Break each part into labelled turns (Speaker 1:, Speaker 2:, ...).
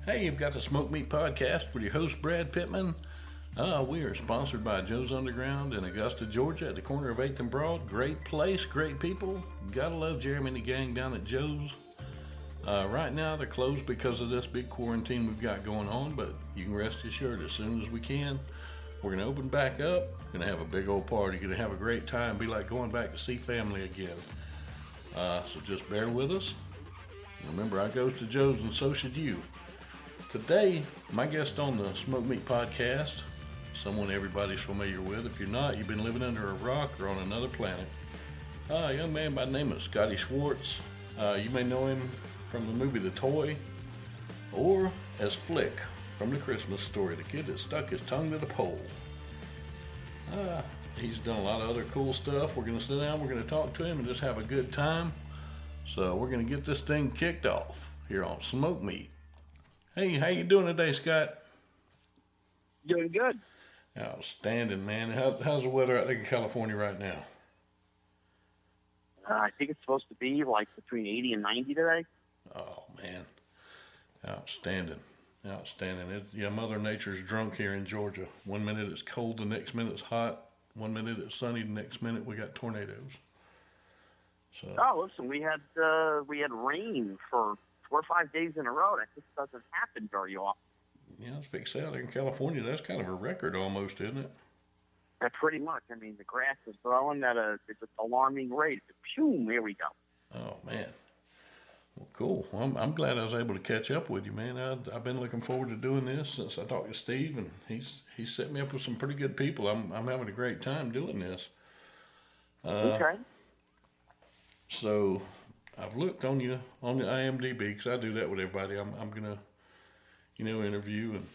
Speaker 1: Hey, you've got the Smoke Meat Podcast with your host, Brad Pittman. We are sponsored by Joe's Underground in Augusta, Georgia, at the corner of 8th and Broad. Great place, great people. Gotta love Jeremy and the gang down at Joe's. Right now, they're closed because of this big quarantine we've got going on, but you can rest assured as soon as we can, we're going to open back up, going to have a big old party, going to have a great time, be like going back to see family again. So just bear with us. Remember, I goes to Joe's and so should you. Today, my guest on the Smoke Meat Podcast, someone everybody's familiar with. If you're not, you've been living under a rock or on another planet. A young man by the name of Scotty Schwartz. You may know him from the movie The Toy, or as Flick from The Christmas Story, the kid that stuck his tongue to the pole. He's done a lot of other cool stuff. We're going to sit down, we're going to talk to him and just have a good time. So we're going to get this thing kicked off here on Smoke Meat. Hey, how you doing today, Scott?
Speaker 2: Doing good.
Speaker 1: Outstanding, man. How's the weather out there in California right now?
Speaker 2: I think it's supposed to be like between 80 and 90 today.
Speaker 1: Oh, man. Outstanding. Outstanding. Mother Nature's drunk here in Georgia. 1 minute it's cold, the next minute it's hot. 1 minute it's sunny, the next minute we got tornadoes. So.
Speaker 2: Oh, listen, we had rain for 4 or 5 days in a row. That just doesn't happen very often.
Speaker 1: Yeah, let's fix that. In California, that's kind of a record almost, isn't it?
Speaker 2: Pretty much. I mean, the grass is growing at an alarming rate. Phew, here we go.
Speaker 1: Oh, man. Well, cool. Well, I'm glad I was able to catch up with you, man. I've been looking forward to doing this since I talked to Steve, and he's set me up with some pretty good people. I'm having a great time doing this.
Speaker 2: Okay.
Speaker 1: So I've looked on you on the IMDb because I do that with everybody. I'm gonna, interview, and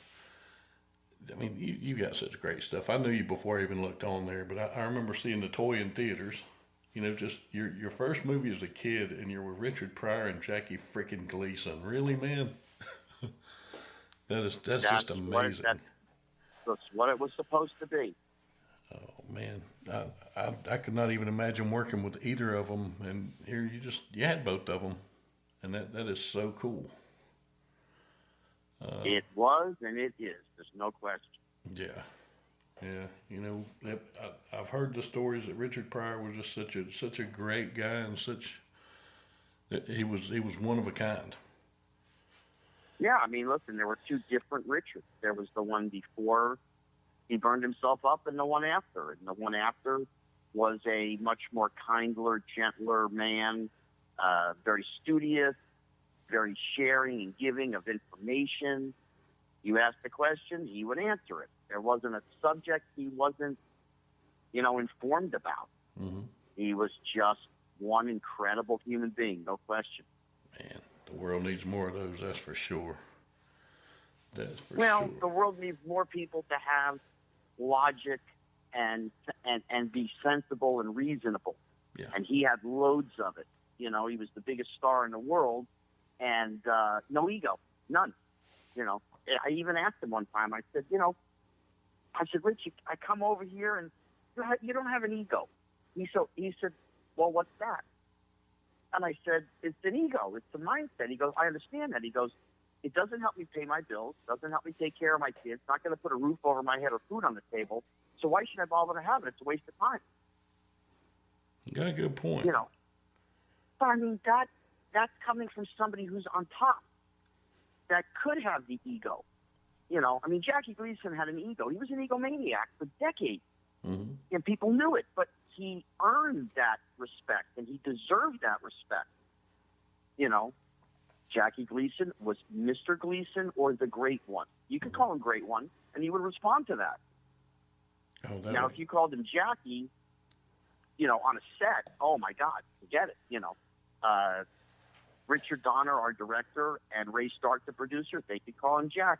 Speaker 1: I mean you got such great stuff. I knew you before I even looked on there, but I remember seeing The Toy in theaters. Just your first movie as a kid, and you're with Richard Pryor and Jackie freaking Gleason. Really, man? That's just amazing.
Speaker 2: That's what it was supposed to be.
Speaker 1: Oh man, I could not even imagine working with either of them, and here you had both of them, and that is so cool.
Speaker 2: It was and it is. There's no question.
Speaker 1: Yeah. I've heard the stories that Richard Pryor was just such a great guy, and he was one of a kind.
Speaker 2: Yeah, I mean, listen, there were two different Richards. There was the one before he burned himself up, and the one after. And the one after was a much more kindler, gentler man, very studious, very sharing and giving of information. You asked the question, he would answer it. There wasn't a subject he wasn't, informed about.
Speaker 1: Mm-hmm.
Speaker 2: He was just one incredible human being, no question.
Speaker 1: Man, the world needs more of those, that's for sure. That's for sure.
Speaker 2: Well, the world needs more people to have logic and be sensible and reasonable.
Speaker 1: Yeah.
Speaker 2: And he had loads of it. He was the biggest star in the world, and no ego, none. I even asked him one time. I said, Rich, I come over here and you don't have an ego. He said, well, what's that? And I said, it's an ego. It's a mindset. He goes, I understand that. He goes, it doesn't help me pay my bills. Doesn't help me take care of my kids. Not going to put a roof over my head or food on the table. So why should I bother to have it? It's a waste of time.
Speaker 1: You got a good point.
Speaker 2: But I mean, that's coming from somebody who's on top that could have the ego. I mean, Jackie Gleason had an ego. He was an egomaniac for decades.
Speaker 1: Mm-hmm.
Speaker 2: And people knew it, but he earned that respect, and he deserved that respect. Jackie Gleason was Mr. Gleason or the Great One. You could call him Great One, and he would respond to that. Now, if you called him Jackie, on a set, oh, my God, forget it, Richard Donner, our director, and Ray Stark, the producer, they could call him Jack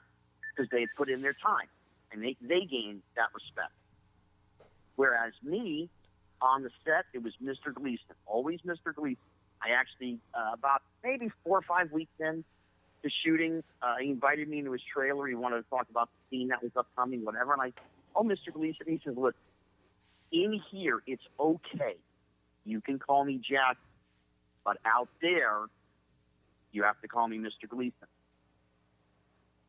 Speaker 2: because they had put in their time, and they gained that respect. Whereas me, on the set, it was Mr. Gleason, always Mr. Gleason. I actually, about maybe 4 or 5 weeks in to shooting, he invited me into his trailer. He wanted to talk about the scene that was upcoming, whatever. And Mr. Gleason, he says, look, in here, it's okay. You can call me Jack, but out there, you have to call me Mr. Gleason.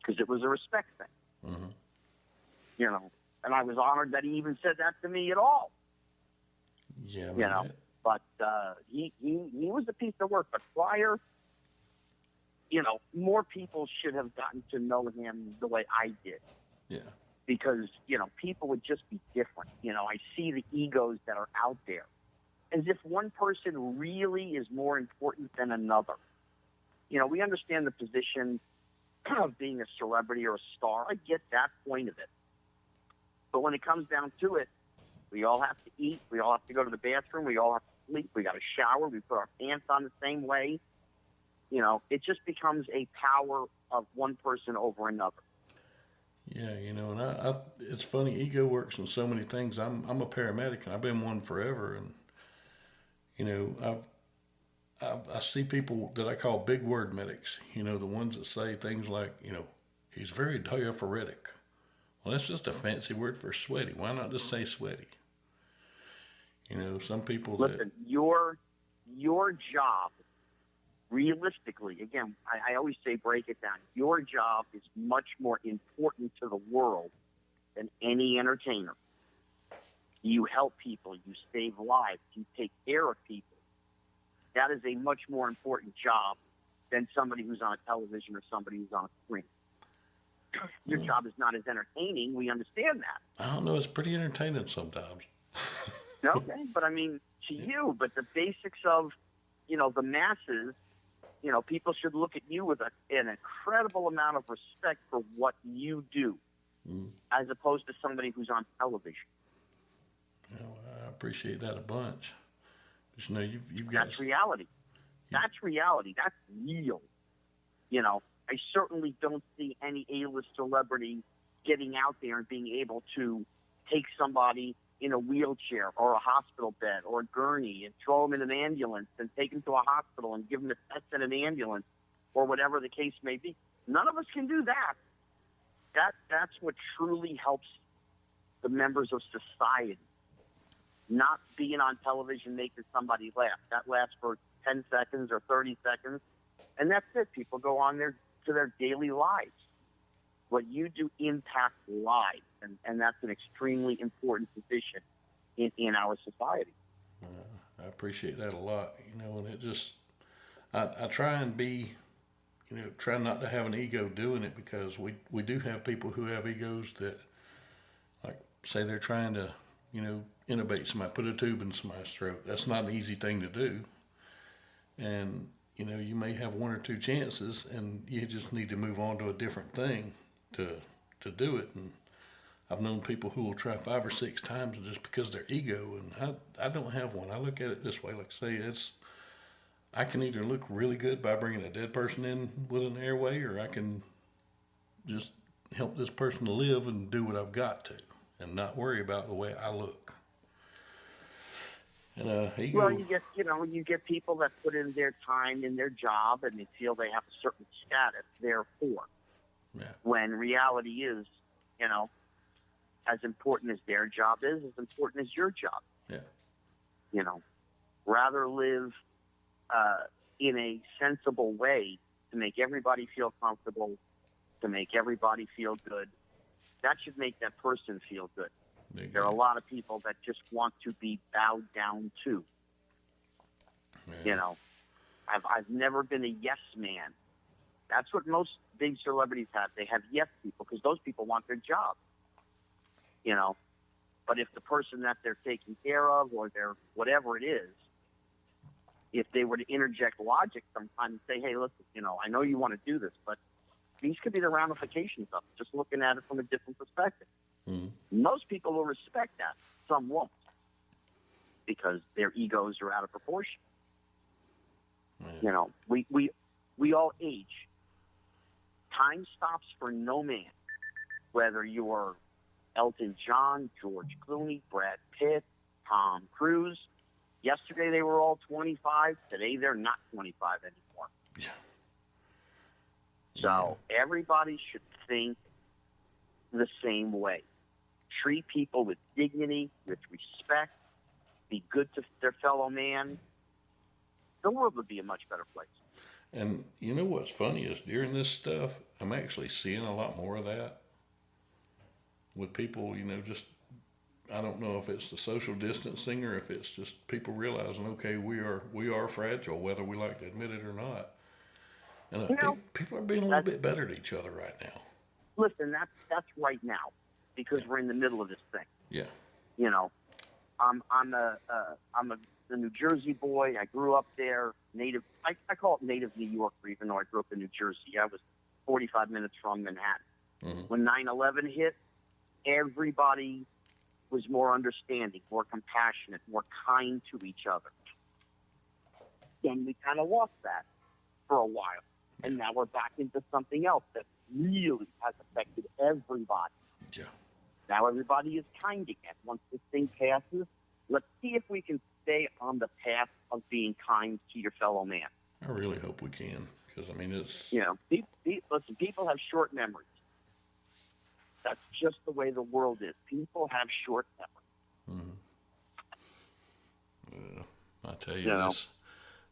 Speaker 2: because it was a respect thing.
Speaker 1: Mm-hmm.
Speaker 2: You know, and I was honored that he even said that to me at all.
Speaker 1: Yeah,
Speaker 2: you know, but he was a piece of work. But prior, you know, more people should have gotten to know him the way I did.
Speaker 1: Yeah.
Speaker 2: Because, you know, people would just be different. You know, I see the egos that are out there as if one person really is more important than another. You know, we understand the position of being a celebrity or a star. I get that point of it. But when it comes down to it, we all have to eat. We all have to go to the bathroom. We all have to sleep. We got to shower. We put our pants on the same way. You know, it just becomes a power of one person over another.
Speaker 1: Yeah, you know, and I it's funny. Ego works in so many things. I'm a paramedic, and I've been one forever. And you know, I see people that I call big word medics. You know, the ones that say things like, you know, he's very diaphoretic. Well, that's just a fancy word for sweaty. Why not just say sweaty? You know, some people.
Speaker 2: Listen, your job, realistically, again, I always say break it down. Your job is much more important to the world than any entertainer. You help people. You save lives. You take care of people. That is a much more important job than somebody who's on a television or somebody who's on a screen. Your job is not as entertaining. We understand that.
Speaker 1: I don't know. It's pretty entertaining sometimes.
Speaker 2: Okay, but I mean, to you, but the basics of, you know, the masses, you know, people should look at you with an incredible amount of respect for what you do, as opposed to somebody who's on television.
Speaker 1: Well, I appreciate that a bunch. Just know you've got.
Speaker 2: That's reality. That's reality. That's real. You know, I certainly don't see any A-list celebrity getting out there and being able to take somebody in a wheelchair or a hospital bed or a gurney and throw them in an ambulance and take them to a hospital and give them a test in an ambulance or whatever the case may be. None of us can do that. That's what truly helps the members of society. Not being on television making somebody laugh. That lasts for 10 seconds or 30 seconds, and that's it. People go on to their daily lives. What you do impacts lives, and that's an extremely important position in our society.
Speaker 1: I appreciate that a lot, you know, and it just, I try and be, you know, try not to have an ego doing it, because we do have people who have egos that, like, say they're trying to, you know, intubate somebody, put a tube in somebody's throat. That's not an easy thing to do. And, you know, you may have one or two chances, and you just need to move on to a different thing to do it. And I've known people who will try 5 or 6 times just because of their ego, and I don't have one. I look at it this way, like I say, I can either look really good by bringing a dead person in with an airway, or I can just help this person to live and do what I've got to, and not worry about the way I look. And ego.
Speaker 2: Well, you get people that put in their time in their job, and they feel they have a certain status, therefore.
Speaker 1: Yeah.
Speaker 2: When reality is, you know, as important as their job is, as important as your job.
Speaker 1: Yeah.
Speaker 2: You know, rather live in a sensible way to make everybody feel comfortable, to make everybody feel good. That should make that person feel good. There are a lot of people that just want to be bowed down to.
Speaker 1: Yeah.
Speaker 2: You know, I've never been a yes man. That's what most big celebrities have. They have yes people because those people want their job. You know, but if the person that they're taking care of or they're whatever it is, if they were to interject logic sometimes and say, hey, listen, you know, I know you want to do this, but these could be the ramifications of it, just looking at it from a different perspective. Most people will respect that. Some won't, because their egos are out of proportion. You know, we all age. Time stops for no man, whether you're Elton John, George Clooney, Brad Pitt, Tom Cruise. Yesterday they were all 25. Today they're not 25 anymore.
Speaker 1: Yeah.
Speaker 2: So everybody should think the same way. Treat people with dignity, with respect, be good to their fellow man. The world would be a much better place.
Speaker 1: And you know what's funny is during this stuff, I'm actually seeing a lot more of that with people, just, I don't know if it's the social distancing or if it's just people realizing, okay, we are fragile, whether we like to admit it or not. And I think people are being a little bit better to each other right now.
Speaker 2: Listen, that's right now because we're in the middle of this thing.
Speaker 1: Yeah.
Speaker 2: I'm a New Jersey boy. I grew up there, native. I call it native New Yorker, even though I grew up in New Jersey. I was 45 minutes from Manhattan. Mm-hmm. When 9/11 hit, everybody was more understanding, more compassionate, more kind to each other. Then we kind of lost that for a while. And now we're back into something else that really has affected everybody.
Speaker 1: Yeah.
Speaker 2: Now everybody is kind again. Once this thing passes, let's see if we can stay on the path of being kind to your fellow man.
Speaker 1: I really hope we can, because, it's...
Speaker 2: Listen, people have short memories. That's just the way the world is. People have short memories.
Speaker 1: Mm-hmm. Yeah, I tell you,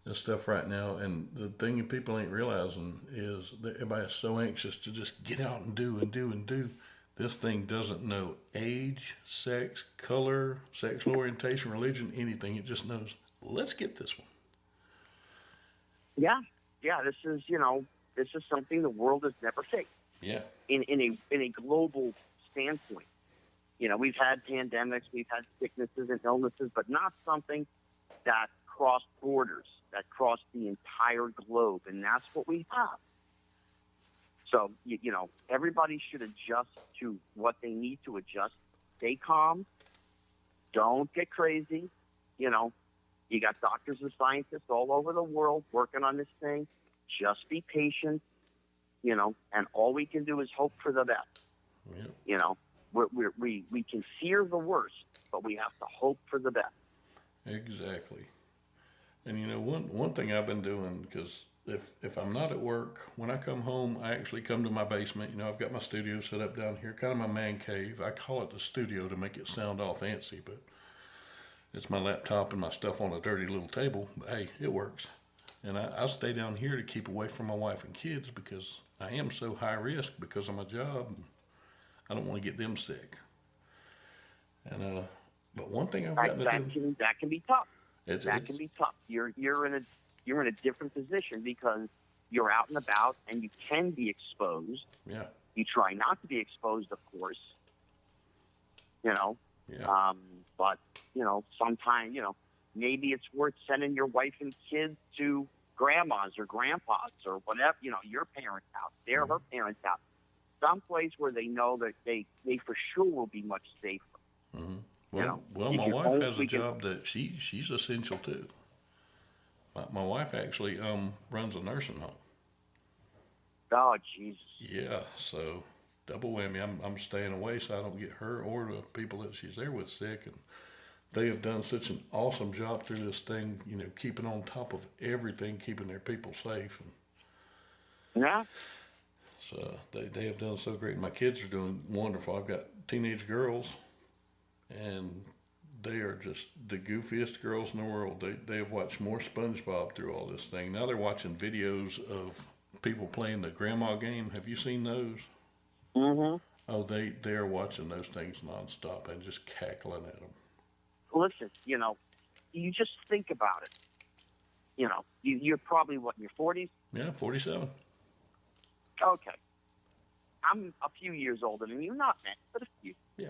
Speaker 1: this stuff right now, and the thing people ain't realizing is that everybody's so anxious to just get out and do and do and do. This thing doesn't know age, sex, color, sexual orientation, religion, anything. It just knows, let's get this one.
Speaker 2: Yeah. This is something the world has never faced.
Speaker 1: Yeah.
Speaker 2: In a global standpoint, we've had pandemics, we've had sicknesses and illnesses, but not something that crossed borders, that crossed the entire globe, and that's what we have. So, everybody should adjust to what they need to adjust. Stay calm. Don't get crazy. You got doctors and scientists all over the world working on this thing. Just be patient, and all we can do is hope for the best. Yeah. We can fear the worst, but we have to hope for the best.
Speaker 1: Exactly. And one thing I've been doing, because if I'm not at work, when I come home, I actually come to my basement. I've got my studio set up down here, kind of my man cave. I call it the studio to make it sound all fancy, but it's my laptop and my stuff on a dirty little table. But hey, it works. And I stay down here to keep away from my wife and kids because I am so high risk because of my job. And I don't want to get them sick. And but one thing I've gotten to do,
Speaker 2: that can be tough. That can be tough. You're in a different position because you're out and about and you can be exposed.
Speaker 1: Yeah.
Speaker 2: You try not to be exposed, of course.
Speaker 1: Yeah.
Speaker 2: But sometimes maybe it's worth sending your wife and kids to grandma's or grandpa's or whatever. Your parents' house, her parents' house, someplace where they know that they for sure will be much safer.
Speaker 1: Mm-hmm. Well, my wife has a job that she's essential too. My wife actually runs a nursing home.
Speaker 2: Oh, Jesus.
Speaker 1: Yeah, so double whammy. I'm staying away so I don't get her or the people that she's there with sick. And they have done such an awesome job through this thing, keeping on top of everything, keeping their people safe. And
Speaker 2: yeah.
Speaker 1: So they have done so great. My kids are doing wonderful. I've got teenage girls, and they are just the goofiest girls in the world. They have watched more SpongeBob through all this thing. Now they're watching videos of people playing the grandma game. Have you seen those?
Speaker 2: Mm-hmm.
Speaker 1: Oh, they are watching those things nonstop and just cackling at them.
Speaker 2: Listen, you just think about it. You're probably, in your 40s?
Speaker 1: Yeah, 47.
Speaker 2: Okay. I'm a few years older than you, not many, but a few.
Speaker 1: Yeah.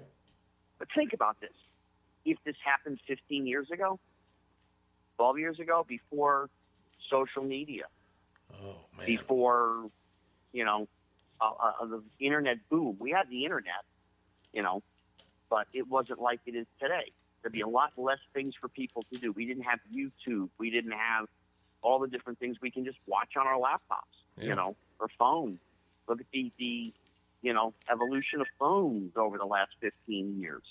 Speaker 2: But think about this. If this happened 15 years ago, 12 years ago, before social media, before, the internet boom. We had the internet, but it wasn't like it is today. There'd be a lot less things for people to do. We didn't have YouTube. We didn't have all the different things we can just watch on our laptops, or phones. Look at the evolution of phones over the last 15 years.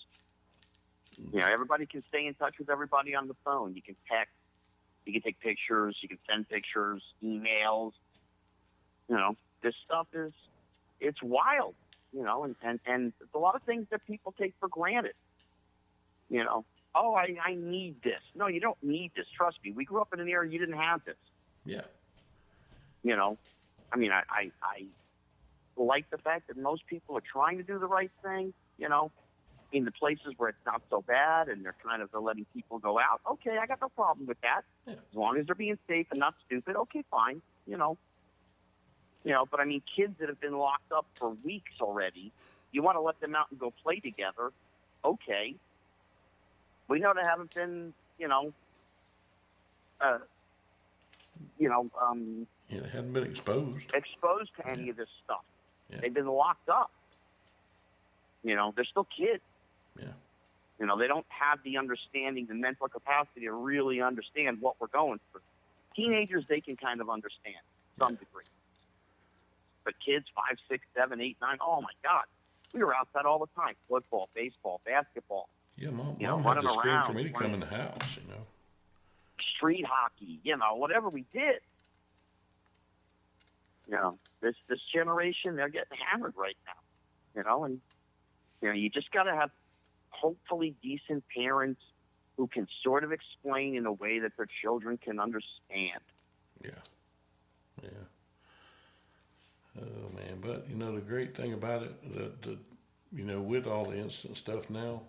Speaker 2: Everybody can stay in touch with everybody on the phone. You can text, you can take pictures, you can send pictures, emails. This stuff it's wild, and it's a lot of things that people take for granted. I need this. No, you don't need this. Trust me. We grew up in an era you didn't have this.
Speaker 1: Yeah.
Speaker 2: You know, I mean, I like the fact that most people are trying to do the right thing, you know, in the places where it's not so bad and they're letting people go out. Okay, I got no problem with that.
Speaker 1: Yeah.
Speaker 2: As long as they're being safe and not stupid, okay, fine, you know. You know, but I mean, kids that have been locked up for weeks already, you want to let them out and go play together, okay. We know they haven't been,
Speaker 1: they hadn't been exposed
Speaker 2: to any of this stuff.
Speaker 1: Yeah.
Speaker 2: They've been locked up. You know, they're still kids.
Speaker 1: Yeah.
Speaker 2: You know, they don't have the understanding, the mental capacity to really understand what we're going through. Teenagers, they can kind of understand to some degree. But kids, 5, 6, 7, 8, 9, oh my God. We were outside all the time. Football, baseball, basketball.
Speaker 1: Yeah, Mom had to scream for me to come in the house, you know.
Speaker 2: Street hockey, whatever we did. You know, this generation, they're getting hammered right now. And you just got to have hopefully decent parents who can sort of explain in a way that their children can understand.
Speaker 1: Yeah. Yeah. Oh, man. But, the great thing about it, that with all the instant stuff now,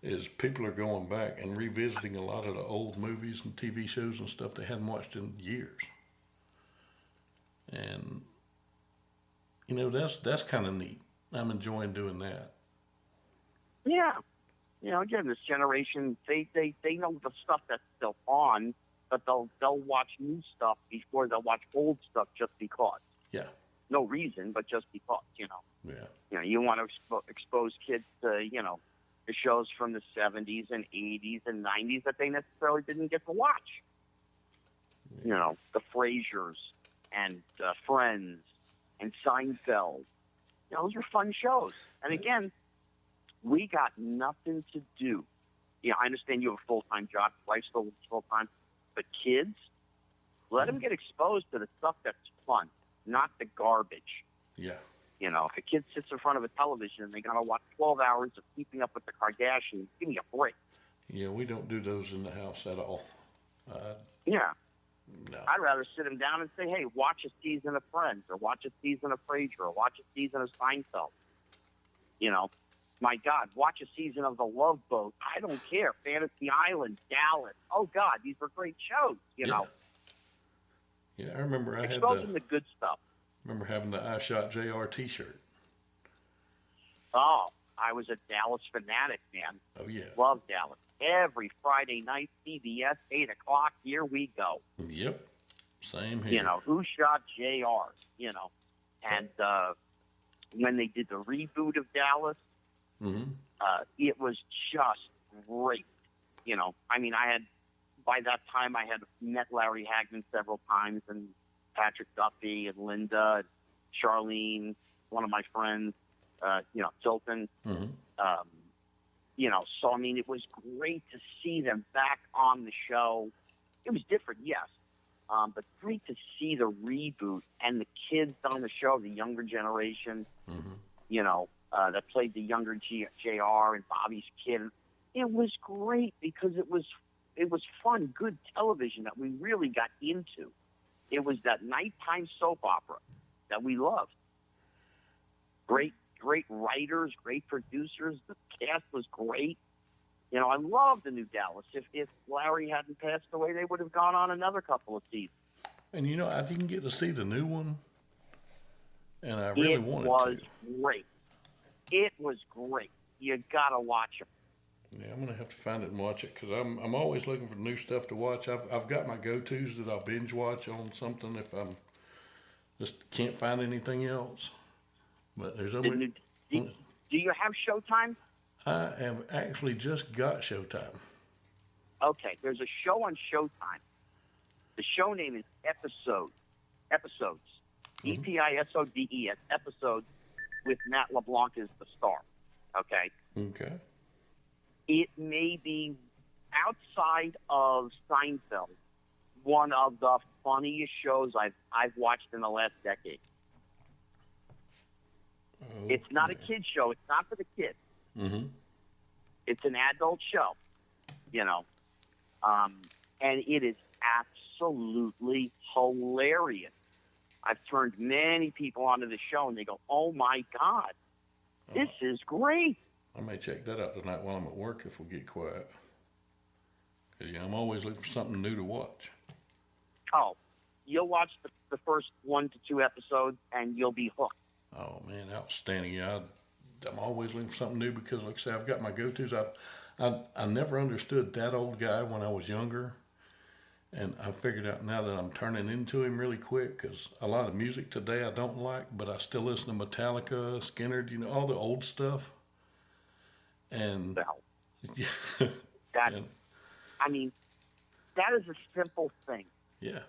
Speaker 1: is people are going back and revisiting a lot of the old movies and TV shows and stuff they hadn't watched in years. And, that's kind of neat. I'm enjoying doing that.
Speaker 2: Yeah. Again, this generation, they know the stuff that's still on, but they'll watch new stuff before they'll watch old stuff just because.
Speaker 1: Yeah.
Speaker 2: No reason, but just because,
Speaker 1: Yeah.
Speaker 2: You want to expose kids to, the shows from the 70s and 80s and 90s that they necessarily didn't get to watch.
Speaker 1: Yeah.
Speaker 2: The Frasers and Friends and Seinfeld. Those were fun shows. And again, we got nothing to do. I understand you have a full-time job, life still full-time, but kids, let them get exposed to the stuff that's fun, not the garbage.
Speaker 1: Yeah.
Speaker 2: If a kid sits in front of a television and they got to watch 12 hours of Keeping Up with the Kardashians, give me a break.
Speaker 1: Yeah, we don't do those in the house at all.
Speaker 2: Yeah.
Speaker 1: No.
Speaker 2: I'd rather sit them down and say, hey, watch a season of Friends or watch a season of Frasier or watch a season of Seinfeld. My God, watch a season of The Love Boat. I don't care. Fantasy Island, Dallas. Oh, God, these were great shows,
Speaker 1: Yeah, I remember I had
Speaker 2: the good stuff.
Speaker 1: Remember having the I Shot JR t-shirt.
Speaker 2: Oh, I was a Dallas fanatic, man.
Speaker 1: Oh, yeah.
Speaker 2: Love Dallas. Every Friday night, CBS, 8 o'clock, here we go.
Speaker 1: Yep. Same here.
Speaker 2: Who shot JR? And when they did the reboot of Dallas, it was just great. By that time, I had met Larry Hagman several times, and Patrick Duffy, and Linda, and Charlene, one of my friends, Tilton. So, it was great to see them back on the show. It was different, yes, but great to see the reboot and the kids on the show, the younger generation, that played the younger JR and Bobby's kid. It was great because it was fun, good television that we really got into. It was that nighttime soap opera that we loved. Great writers, great producers. The cast was great. I love the new Dallas. If Larry hadn't passed away, they would have gone on another couple of seasons.
Speaker 1: And I didn't get to see the new one, and I really wanted to.
Speaker 2: It was great. It was great. You gotta watch it.
Speaker 1: Yeah, I'm gonna have to find it and watch it because I'm always looking for new stuff to watch. I've got my go-tos that I'll binge watch on something if I'm just can't find anything else. But there's only.
Speaker 2: Do you have Showtime?
Speaker 1: I have actually just got Showtime.
Speaker 2: Okay, there's a show on Showtime. The show name is Episodes. EPISODE. Episodes with Matt LeBlanc as the star. Okay.
Speaker 1: Okay.
Speaker 2: It may be, outside of Seinfeld, one of the funniest shows I've watched in the last decade.
Speaker 1: Oh,
Speaker 2: it's not a kid's show. It's not for the kids. It's an adult show, and it is absolutely hilarious. I've turned many people onto the show, and they go, "Oh my God, this is great."
Speaker 1: I may check that out tonight while I'm at work if we get quiet. Because I'm always looking for something new to watch.
Speaker 2: Oh, you'll watch the first 1 to 2 episodes, and you'll be hooked.
Speaker 1: Oh man, outstanding! Yeah, I'm always looking for something new because, like I say, I've got my go-tos. I never understood that old guy when I was younger, and I figured out now that I'm turning into him really quick because a lot of music today I don't like, but I still listen to Metallica, Skinner, all the old stuff. And
Speaker 2: Well,
Speaker 1: yeah,
Speaker 2: that I mean, that is a simple thing.
Speaker 1: Yeah,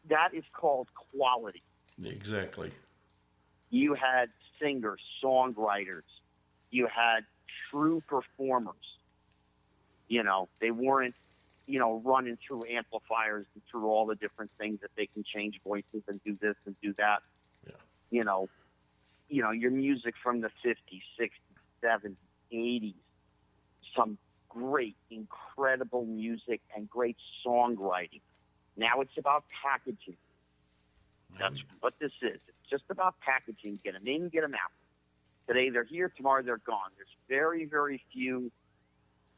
Speaker 2: that is called quality.
Speaker 1: Exactly.
Speaker 2: You had singers, songwriters. You had true performers. They weren't, running through amplifiers and through all the different things that they can change voices and do this and do that.
Speaker 1: Yeah.
Speaker 2: Your music from the 50s, 60s, 70s, 80s, some great, incredible music and great songwriting. Now it's about packaging. That's what this is. It's just about packaging. Get them in, get them out. Today they're here, tomorrow they're gone. There's very, very few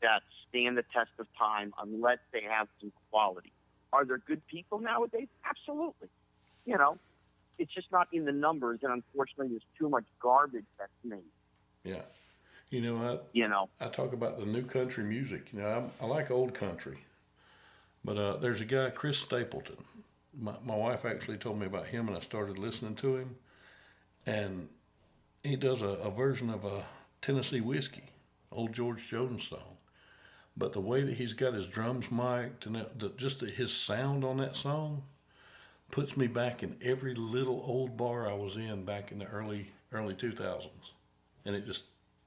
Speaker 2: that stand the test of time unless they have some quality. Are there good people nowadays? Absolutely. It's just not in the numbers, and unfortunately there's too much garbage that's made.
Speaker 1: Yeah. I talk about the new country music. I like old country. But there's a guy, Chris Stapleton. My wife actually told me about him, and I started listening to him. And he does a version of a Tennessee Whiskey, old George Jones song. But the way that he's got his drums mic'd and his sound on that song puts me back in every little old bar I was in back in the early 2000s. And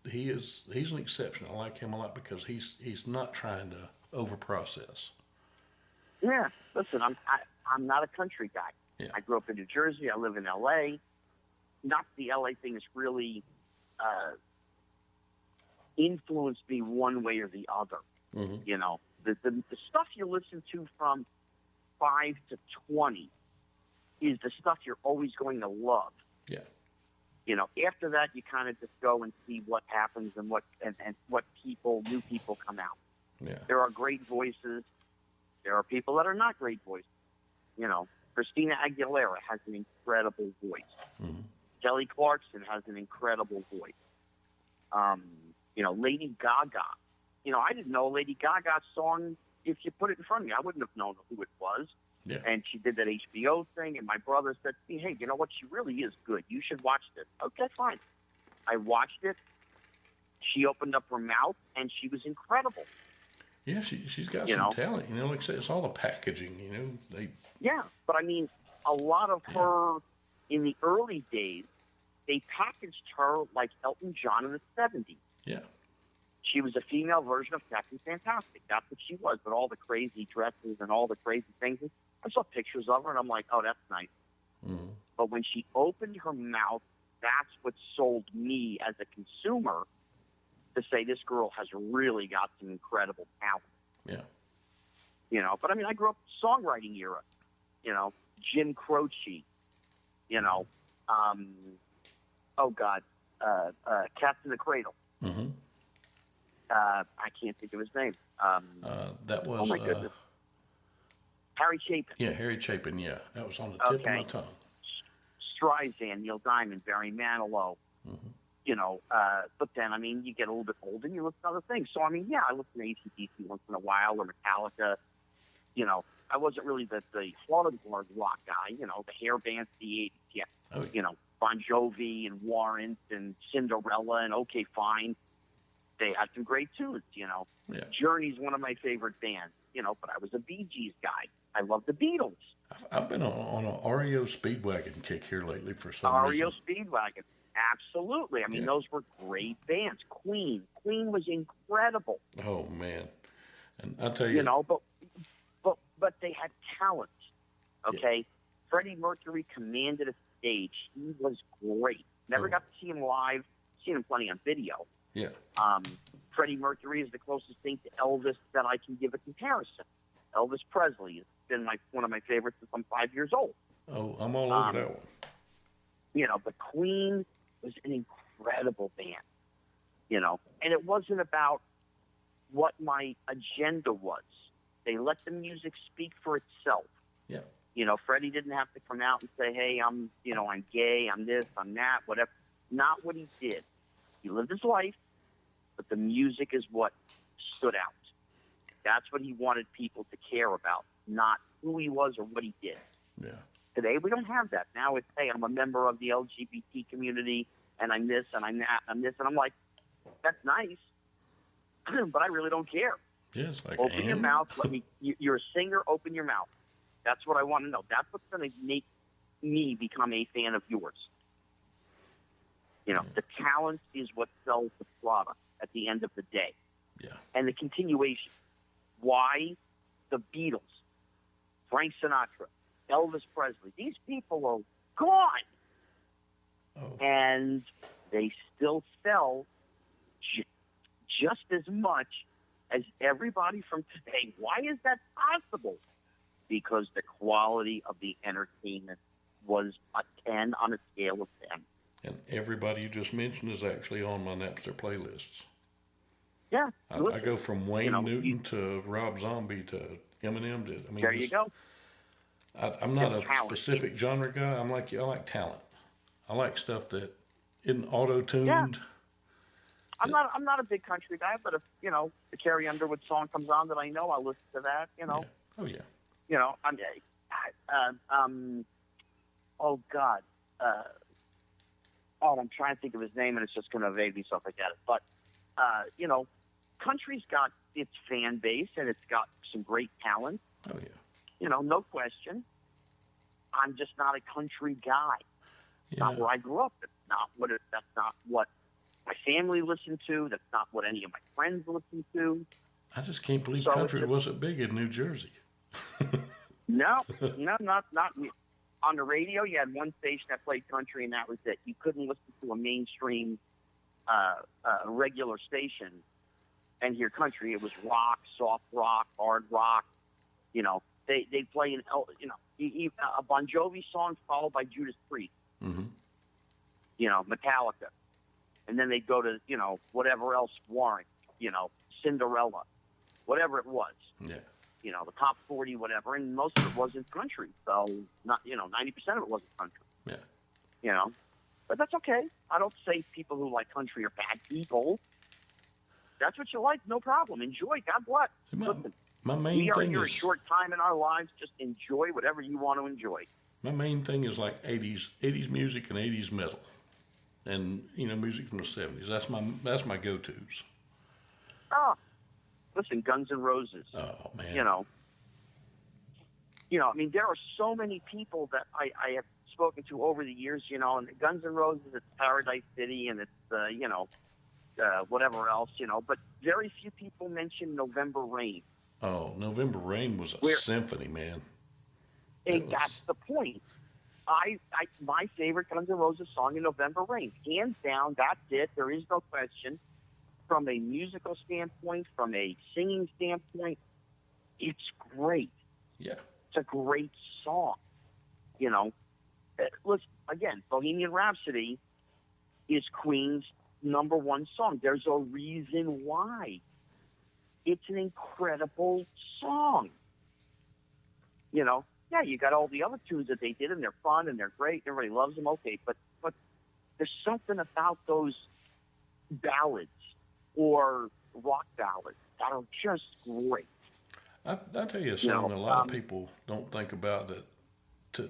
Speaker 1: he's an exception. I like him a lot because he's not trying to overprocess.
Speaker 2: Yeah, listen, I'm not a country guy.
Speaker 1: Yeah.
Speaker 2: I grew up in New Jersey. I live in L.A. Not the L.A. thing has really influenced me one way or the other.
Speaker 1: Mm-hmm.
Speaker 2: The stuff you listen to from 5 to 20 is the stuff you're always going to love.
Speaker 1: Yeah.
Speaker 2: After that, you kind of just go and see what happens and what new people come out.
Speaker 1: Yeah.
Speaker 2: There are great voices. There are people that are not great voices. Christina Aguilera has an incredible voice.
Speaker 1: Mm-hmm.
Speaker 2: Kelly Clarkson has an incredible voice. Lady Gaga. I didn't know Lady Gaga's song. If you put it in front of me, I wouldn't have known who it was.
Speaker 1: Yeah.
Speaker 2: And she did that HBO thing, and my brother said to me, "Hey, you know what? She really is good. You should watch this." Okay, fine. I watched it. She opened up her mouth, and she was incredible.
Speaker 1: Yeah, she's got some talent. Like I said, it's all the packaging.
Speaker 2: Yeah, but I mean, a lot of her in the early days, they packaged her like Elton John in the 70s.
Speaker 1: Yeah.
Speaker 2: She was a female version of Captain Fantastic. That's what she was, with all the crazy dresses and all the crazy things. I saw pictures of her, and I'm like, oh, that's nice.
Speaker 1: Mm-hmm.
Speaker 2: But when she opened her mouth, that's what sold me as a consumer to say this girl has really got some incredible talent.
Speaker 1: Yeah.
Speaker 2: But I mean, I grew up songwriting era. Jim Croce. Cats in the Cradle.
Speaker 1: Mm-hmm.
Speaker 2: I can't think of his name.
Speaker 1: That was.
Speaker 2: Oh my goodness. Harry Chapin.
Speaker 1: Yeah, Harry Chapin. Yeah, that was on the tip of my tongue.
Speaker 2: Streisand, Neil Diamond, Barry Manilow.
Speaker 1: Mm-hmm.
Speaker 2: But then, I mean, you get a little bit older and you listen to other things. So, I mean, yeah, I listen to AC/DC once in a while, or Metallica. I wasn't really the hardcore rock guy, the hair bands, the 80s, yeah.
Speaker 1: Oh.
Speaker 2: Bon Jovi and Warrant and Cinderella and OK Fine. They had some great tunes, Yeah. Journey's one of my favorite bands, but I was a Bee Gees guy. I love the Beatles.
Speaker 1: I've been on an REO Speedwagon kick here lately for some reason.
Speaker 2: REO Speedwagon. Absolutely. I mean, those were great bands. Queen was incredible.
Speaker 1: Oh man, and I'll tell you,
Speaker 2: but they had talent. Okay, yeah. Freddie Mercury commanded a stage. He was great. Never got to see him live. Seen him plenty on video.
Speaker 1: Yeah.
Speaker 2: Freddie Mercury is the closest thing to Elvis that I can give a comparison. Elvis Presley has been one of my favorites since I'm 5 years old.
Speaker 1: Oh, I'm all over that one.
Speaker 2: You know, but Queen was an incredible band, you know, and it wasn't about what my agenda was. They let the music speak for itself.
Speaker 1: Yeah.
Speaker 2: You know, Freddie didn't have to come out and say, hey, I'm gay, I'm this, I'm that, whatever. Not what he did. He lived his life, but the music is what stood out. That's what he wanted people to care about, not who he was or what he did.
Speaker 1: Yeah.
Speaker 2: Today, we don't have that. Now it's, hey, I'm a member of the LGBT community, and I'm this, and I'm that, and I'm this. And I'm like, that's nice, but I really don't care.
Speaker 1: Yes, like
Speaker 2: open your mouth. Let me. You're a singer. Open your mouth. That's what I want to know. That's what's going to make me become a fan of yours. You know, the talent is what sells the product at the end of the day.
Speaker 1: Yeah.
Speaker 2: And the continuation. Why the Beatles, Frank Sinatra, Elvis Presley, these people are gone. Oh. And they still sell just as much as everybody from today. Why is that possible? Because the quality of the entertainment was a 10 on a scale of 10.
Speaker 1: And everybody you just mentioned is actually on my Napster playlists.
Speaker 2: Yeah.
Speaker 1: I go from Wayne Newton to Rob Zombie to Eminem.
Speaker 2: There you go.
Speaker 1: I'm not a specific genre guy. I like talent. I like stuff that isn't auto-tuned.
Speaker 2: Yeah. I'm not a big country guy, but if, you know, the Carrie Underwood song comes on that I know, I'll listen to that, you know.
Speaker 1: Yeah. Oh, yeah.
Speaker 2: You know, I'm trying to think of his name, and it's just going to evade me, so I forget it. But, you know, country's got its fan base, and it's got some great talent.
Speaker 1: Oh, yeah.
Speaker 2: You know, no question. I'm just not a country guy.
Speaker 1: Yeah.
Speaker 2: Not where I grew up. That's not what my family listened to. That's not what any of my friends listened to.
Speaker 1: I just can't believe country wasn't big in New Jersey.
Speaker 2: No, not on the radio. You had one station that played country, and that was it. You couldn't listen to a mainstream regular station and hear country. It was rock, soft rock, hard rock. You know, they play a Bon Jovi song followed by Judas Priest.
Speaker 1: Mm-hmm.
Speaker 2: You know, Metallica, and then they'd go to, you know, whatever else, Warren, you know, Cinderella, whatever it was.
Speaker 1: Yeah.
Speaker 2: You know, the top 40, whatever, and most of it wasn't country. So, 90% of it wasn't country.
Speaker 1: Yeah.
Speaker 2: You know, but that's okay. I don't say people who like country are bad people. That's what you like, no problem. Enjoy. God bless. Listen,
Speaker 1: my main
Speaker 2: we are
Speaker 1: thing
Speaker 2: here
Speaker 1: is
Speaker 2: a short time in our lives. Just enjoy whatever you want to enjoy.
Speaker 1: My main thing is like 80s music and 80s metal, and music from the 70s. That's my go-tos.
Speaker 2: Oh, listen, Guns N' Roses.
Speaker 1: Oh man.
Speaker 2: I mean, there are so many people that I have spoken to over the years. You know, and Guns N' Roses, it's Paradise City, and it's whatever else. You know, but very few people mention November Rain.
Speaker 1: Oh, November Rain was a symphony, man.
Speaker 2: And that's the point. My favorite Guns N' Roses song is November Rain. Hands down, that's it. There is no question. From a musical standpoint, from a singing standpoint, it's great.
Speaker 1: Yeah.
Speaker 2: It's a great song. You know, listen, again, Bohemian Rhapsody is Queen's #1 song. There's a reason why. It's an incredible song. You know, yeah, you got all the other tunes that they did, and they're fun, and they're great. Everybody loves them. Okay, but there's something about those ballads or rock ballads that are just great.
Speaker 1: I'll tell you a song a lot of people don't think about that.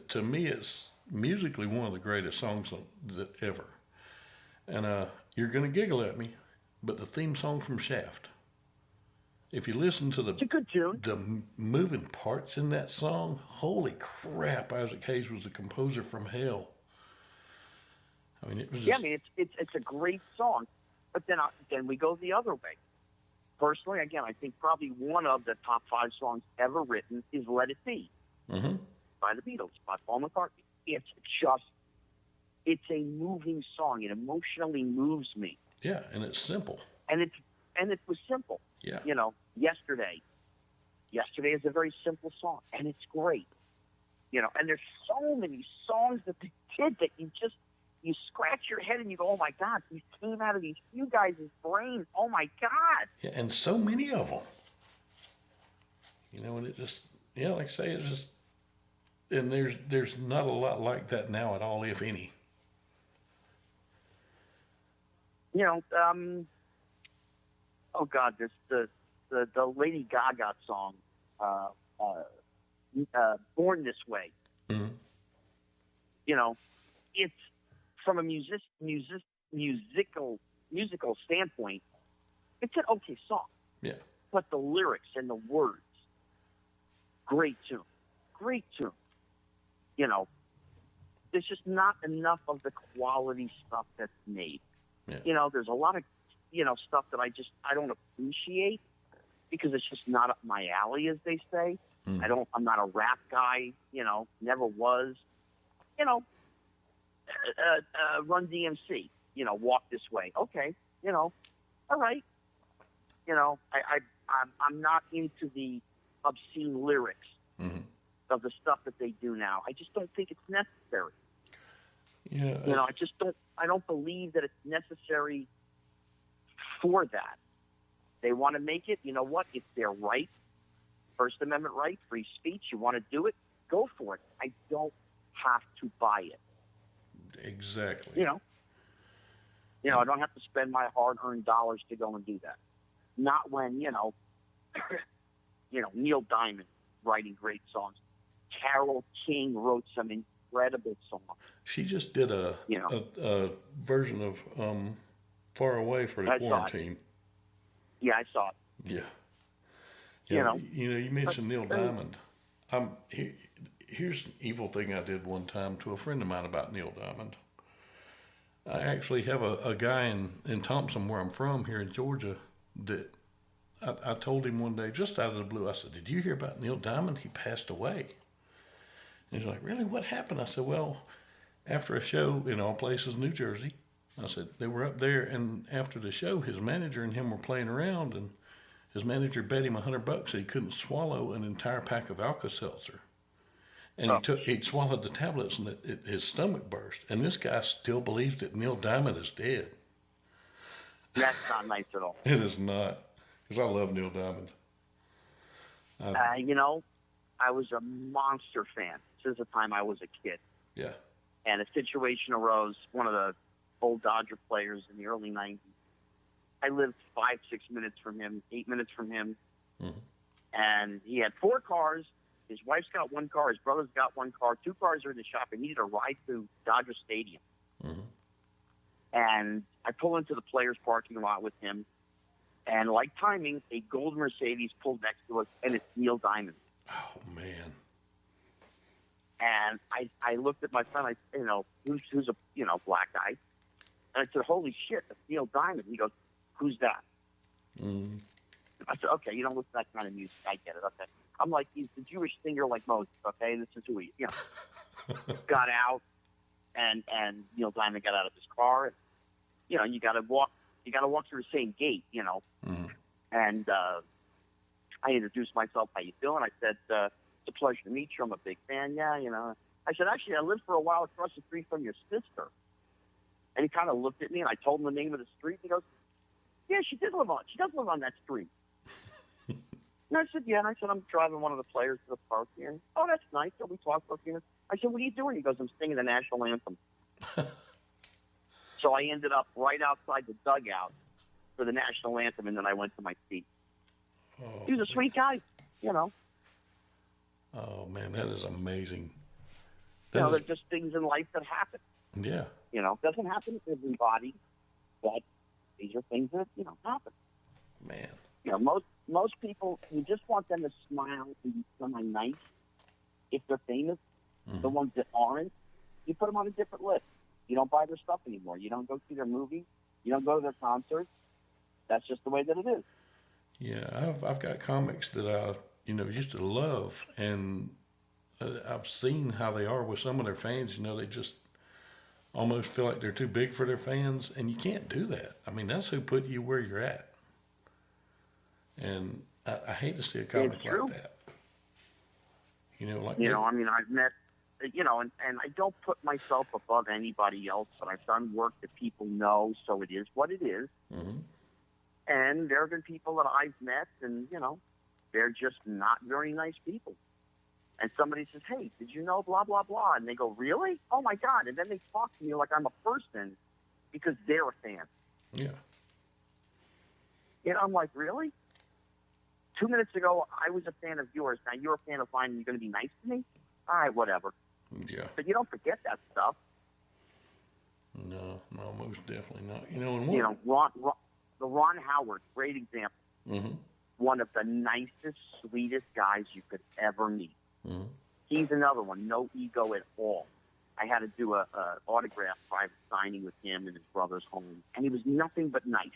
Speaker 1: To me, it's musically one of the greatest songs ever. And you're going to giggle at me, but the theme song from Shaft. If you listen to
Speaker 2: it's a good tune.
Speaker 1: The moving parts in that song, holy crap! Isaac Hayes was the composer from hell. I mean, it was.
Speaker 2: Yeah, I mean, it's a great song, but then we go the other way. Personally, again, I think probably one of the top 5 songs ever written is "Let It Be" by the Beatles, by Paul McCartney. It's a moving song. It emotionally moves me.
Speaker 1: Yeah, and it's simple.
Speaker 2: And it was simple.
Speaker 1: Yeah.
Speaker 2: You know, Yesterday. Yesterday is a very simple song, and it's great. And there's so many songs that they did that you scratch your head and you go, oh my God, these came out of these few guys' brains. Oh my God.
Speaker 1: Yeah, and so many of them. And it just, like I say, it's just, and there's not a lot like that now at all, if any.
Speaker 2: Oh God, this the Lady Gaga song, "Born This Way."
Speaker 1: Mm-hmm.
Speaker 2: It's from a musical standpoint, it's an okay song.
Speaker 1: Yeah.
Speaker 2: But the lyrics and the words, great tune. There's just not enough of the quality stuff that's made.
Speaker 1: Yeah.
Speaker 2: There's a lot of, stuff that I don't appreciate because it's just not up my alley, as they say.
Speaker 1: Mm.
Speaker 2: I'm not a rap guy, never was. Run DMC, Walk This Way. Okay, all right. I'm not into the obscene lyrics
Speaker 1: mm-hmm.
Speaker 2: of the stuff that they do now. I just don't think it's necessary.
Speaker 1: Yeah.
Speaker 2: I don't believe that it's necessary for that. They want to make it, you know what? It's their right. First Amendment right, free speech. You want to do it? Go for it. I don't have to buy it.
Speaker 1: Exactly.
Speaker 2: I don't have to spend my hard-earned dollars to go and do that. Not when, Neil Diamond writing great songs. Carole King wrote some incredible songs.
Speaker 1: She just did a version of Far Away for the Quarantine.
Speaker 2: Yeah, I saw it.
Speaker 1: Yeah. You mentioned Neil Diamond. Here's an evil thing I did one time to a friend of mine about Neil Diamond. I actually have a guy in Thompson, where I'm from, here in Georgia, that I told him one day, just out of the blue, I said, "Did you hear about Neil Diamond? He passed away." And he's like, "Really? What happened?" I said, "Well, after a show in all places, New Jersey," I said, "they were up there, and after the show, his manager and him were playing around, and his manager bet him $100 that he couldn't swallow an entire pack of Alka-Seltzer. And he swallowed the tablets, and his stomach burst. And this guy still believes that Neil Diamond is dead."
Speaker 2: That's not nice at all.
Speaker 1: It is not, because I love Neil Diamond.
Speaker 2: I was a monster fan since the time I was a kid.
Speaker 1: Yeah.
Speaker 2: And a situation arose, one of the old Dodger players in the early 90s. I lived 5-6 minutes from him, 8 minutes from him.
Speaker 1: Mm-hmm.
Speaker 2: And he had 4 cars. His wife's got 1 car. His brother's got 1 car. 2 cars are in the shop. He needed a ride to Dodger Stadium.
Speaker 1: Mm-hmm.
Speaker 2: And I pull into the players' parking lot with him. And like timing, a gold Mercedes pulled next to us, and it's Neil Diamond.
Speaker 1: Oh, man.
Speaker 2: And I looked at my friend, who's a black guy. And I said, "Holy shit, that's Neil Diamond." He goes, "Who's that?"
Speaker 1: Mm-hmm.
Speaker 2: I said, "Okay, you don't listen to that kind of music. I get it. Okay." I'm like, "He's the Jewish singer like Moses. Okay, this is who he, got out, and Neil Diamond got out of his car. And, you got to walk through the same gate,
Speaker 1: Mm-hmm.
Speaker 2: And I introduced myself. "How you doing?" I said, "It's a pleasure to meet you. I'm a big fan." "Yeah, I said, "Actually, I lived for a while across the street from your sister." And he kind of looked at me, and I told him the name of the street. He goes, "Yeah, she does live on that street." And I said, "Yeah." And I said, "I'm driving one of the players to the park here." "Oh, that's nice." So we talked for a few minutes. I said, "What are you doing?" He goes, "I'm singing the national anthem." So I ended up right outside the dugout for the national anthem, and then I went to my seat.
Speaker 1: Oh,
Speaker 2: he was a sweet guy,
Speaker 1: Oh, man, that is amazing.
Speaker 2: There's just things in life that happen.
Speaker 1: Yeah.
Speaker 2: It doesn't happen to everybody, but these are things that, happen.
Speaker 1: Man.
Speaker 2: Most people, you just want them to smile and be somewhat nice. If they're famous,
Speaker 1: mm-hmm.
Speaker 2: The ones that aren't, you put them on a different list. You don't buy their stuff anymore. You don't go see their movies. You don't go to their concerts. That's just the way that it is.
Speaker 1: Yeah, I've got comics that I used to love, and I've seen how they are with some of their fans. They just almost feel like they're too big for their fans, and you can't do that. I mean, that's who put you where you're at. And I hate to see a comic like that.
Speaker 2: I've met and I don't put myself above anybody else, but I've done work that people know, so it is what it is.
Speaker 1: Mm-hmm.
Speaker 2: And there have been people that I've met, and, they're just not very nice people. And somebody says, hey, did you know blah, blah, blah? And they go, really? Oh, my God. And then they talk to me like I'm a person because they're a fan.
Speaker 1: Yeah.
Speaker 2: And I'm like, really? 2 minutes ago, I was a fan of yours. Now you're a fan of mine and you're going to be nice to me? All right, whatever.
Speaker 1: Yeah.
Speaker 2: But you don't forget that stuff.
Speaker 1: No, most definitely not. And
Speaker 2: Ron Howard, great example.
Speaker 1: Mm-hmm.
Speaker 2: One of the nicest, sweetest guys you could ever meet.
Speaker 1: Mm-hmm.
Speaker 2: He's another one, no ego at all. I had to do a autograph private signing with him in his brother's home, and he was nothing but nice.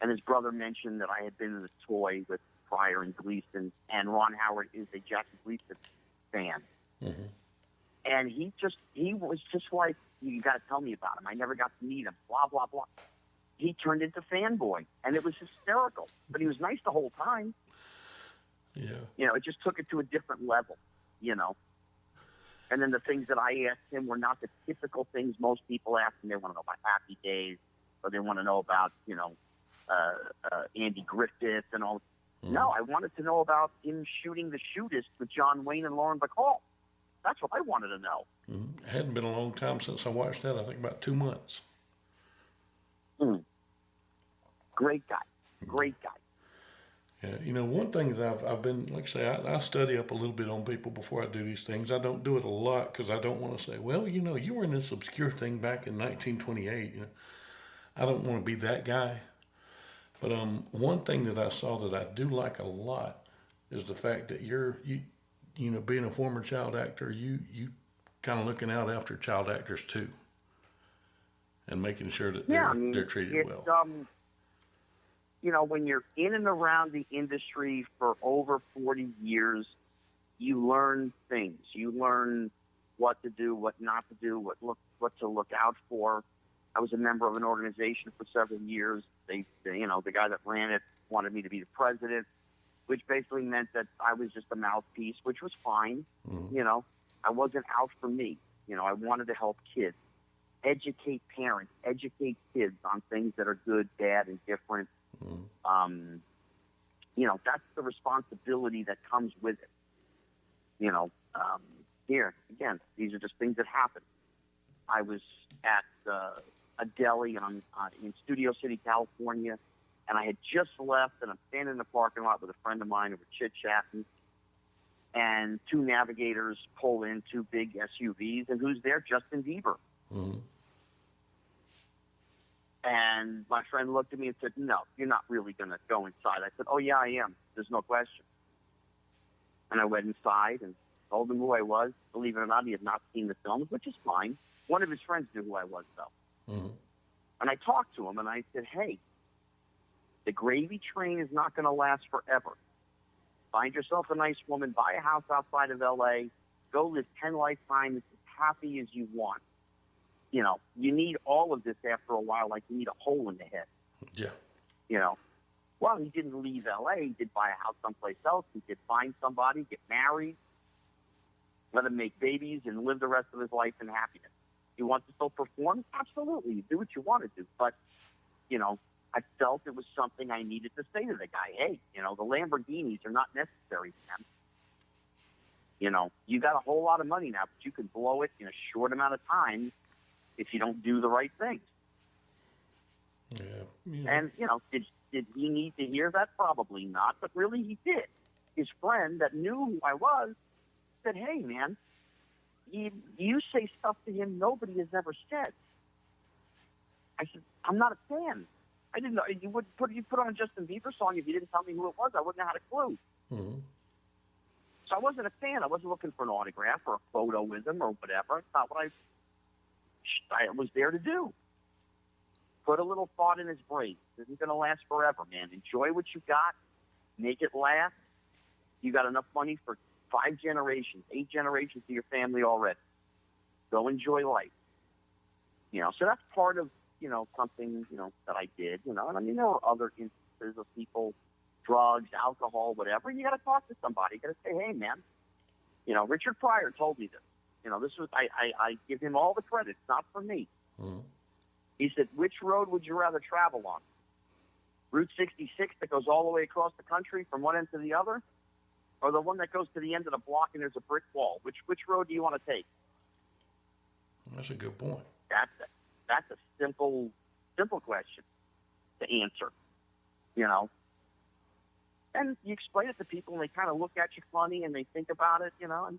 Speaker 2: And his brother mentioned that I had been in the toy with Pryor and Gleason, and Ron Howard is a Jackie Gleason fan.
Speaker 1: Mm-hmm.
Speaker 2: And he was just like, you got to tell me about him. I never got to meet him, blah, blah, blah. He turned into fanboy, and it was hysterical. But he was nice the whole time.
Speaker 1: Yeah.
Speaker 2: It just took it to a different level, And then the things that I asked him were not the typical things most people ask him. They want to know about Happy Days, or they want to know about, Andy Griffith and all. Mm-hmm. No, I wanted to know about him shooting The Shootist with John Wayne and Lauren Bacall. That's what I wanted to know.
Speaker 1: Mm-hmm. It hadn't been a long time since I watched that. I think about 2 months.
Speaker 2: Mm. Great guy. Great guy.
Speaker 1: Yeah, one thing that I've been, like I say, I study up a little bit on people before I do these things. I don't do it a lot because I don't want to say, well, you were in this obscure thing back in 1928. I don't want to be that guy. But one thing that I saw that I do like a lot is the fact that you being a former child actor, you kind of looking out after child actors too, and making sure that they're treated well.
Speaker 2: When you're in and around the industry for over 40 years, you learn things. You learn what to do, what not to do, what to look out for. I was a member of an organization for several years. The guy that ran it wanted me to be the president, which basically meant that I was just a mouthpiece, which was fine. Mm-hmm. I wasn't out for me. I wanted to help kids, educate parents, educate kids on things that are good, bad, and different. Mm-hmm. That's the responsibility that comes with it. Here, again, these are just things that happen. I was at a deli in Studio City, California, and I had just left, and I'm standing in the parking lot with a friend of mine, and we're chit-chatting, and two navigators pull in two big SUVs, and who's there? Justin Bieber. Mm-hmm. And my friend looked at me and said, no, you're not really going to go inside. I said, oh, yeah, I am. There's no question. And I went inside and told him who I was. Believe it or not, he had not seen the films, which is fine. One of his friends knew who I was, though. Mm-hmm. And I talked to him, and I said, hey, the gravy train is not going to last forever. Find yourself a nice woman, buy a house outside of L.A., go live 10 lifetimes as happy as you want. You need all of this after a while, like you need a hole in the head.
Speaker 1: Yeah.
Speaker 2: Well, he didn't leave L.A. He did buy a house someplace else. He did find somebody, get married, let him make babies, and live the rest of his life in happiness. You want to still perform? Absolutely. You do what you want to do. But, I felt it was something I needed to say to the guy. Hey, the Lamborghinis are not necessary to them. You got a whole lot of money now, but you can blow it in a short amount of time if you don't do the right things.
Speaker 1: Yeah.
Speaker 2: And, did he need to hear that? Probably not, but really he did. His friend that knew who I was said, hey, man, you say stuff to him nobody has ever said. I said, I'm not a fan. I didn't know. You put on a Justin Bieber song. If you didn't tell me who it was, I wouldn't have had a clue. Mm-hmm. So I wasn't a fan. I wasn't looking for an autograph or a photo with him or whatever. It's not what I was there to do. Put a little thought in his brain. This isn't going to last forever, man. Enjoy what you got. Make it last. You got enough money for 5 generations, 8 generations of your family already. Go enjoy life. So that's part of, something, that I did, and I mean, there were other instances of people, drugs, alcohol, whatever, and you got to talk to somebody. You got to say, hey, man, Richard Pryor told me this. this was, I give him all the credit. It's not for me.
Speaker 1: Mm-hmm.
Speaker 2: He said, which road would you rather travel on? Route 66 that goes all the way across the country from one end to the other? Or the one that goes to the end of the block and there's a brick wall? Which road do you want to take?
Speaker 1: That's a good point.
Speaker 2: That's a simple question to answer, And you explain it to people, and they kind of look at you funny, and they think about it, And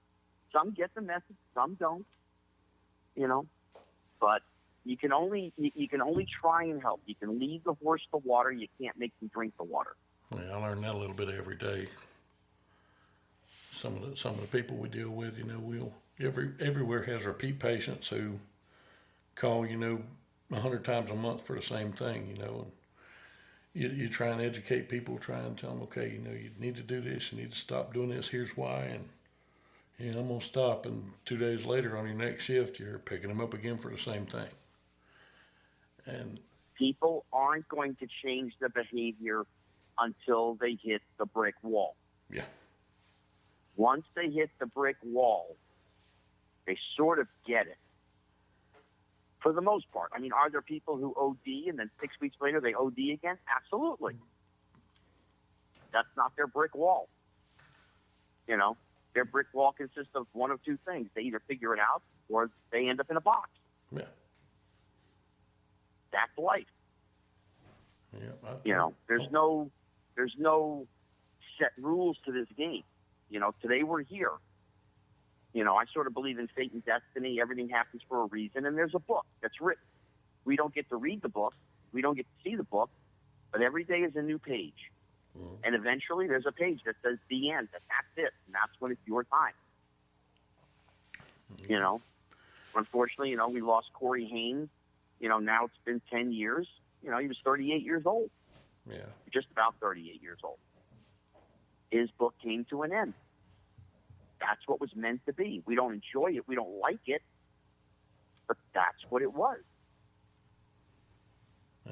Speaker 2: some get the message, some don't, But you can only try and help. You can lead the horse to water. You can't make them drink the water.
Speaker 1: Yeah, I learn that a little bit every day. Some of the people we deal with, we'll everywhere has repeat patients who call, 100 times a month for the same thing, and you try and educate people, try and tell them, okay, you need to do this, you need to stop doing this, here's why, and I'm going to stop, and 2 days later on your next shift, you're picking them up again for the same thing. And
Speaker 2: people aren't going to change the behavior until they hit the brick wall.
Speaker 1: Yeah.
Speaker 2: Once they hit the brick wall, they sort of get it. For the most part. I mean, are there people who OD and then 6 weeks later they OD again? Absolutely. That's not their brick wall. Their brick wall consists of one of two things. They either figure it out or they end up in a box.
Speaker 1: Yeah.
Speaker 2: That's life.
Speaker 1: Yeah.
Speaker 2: There's no set rules to this game. Today we're here. I sort of believe in fate and destiny. Everything happens for a reason, and there's a book that's written. We don't get to read the book. We don't get to see the book, but every day is a new page.
Speaker 1: Mm-hmm.
Speaker 2: And eventually there's a page that says the end, and that's it, and that's when it's your time.
Speaker 1: Mm-hmm.
Speaker 2: Unfortunately, we lost Corey Haim. Now it's been 10 years. He was 38 years old.
Speaker 1: Yeah.
Speaker 2: Just about 38 years old. His book came to an end. That's what was meant to be. We don't enjoy it. We don't like it. But that's what it was.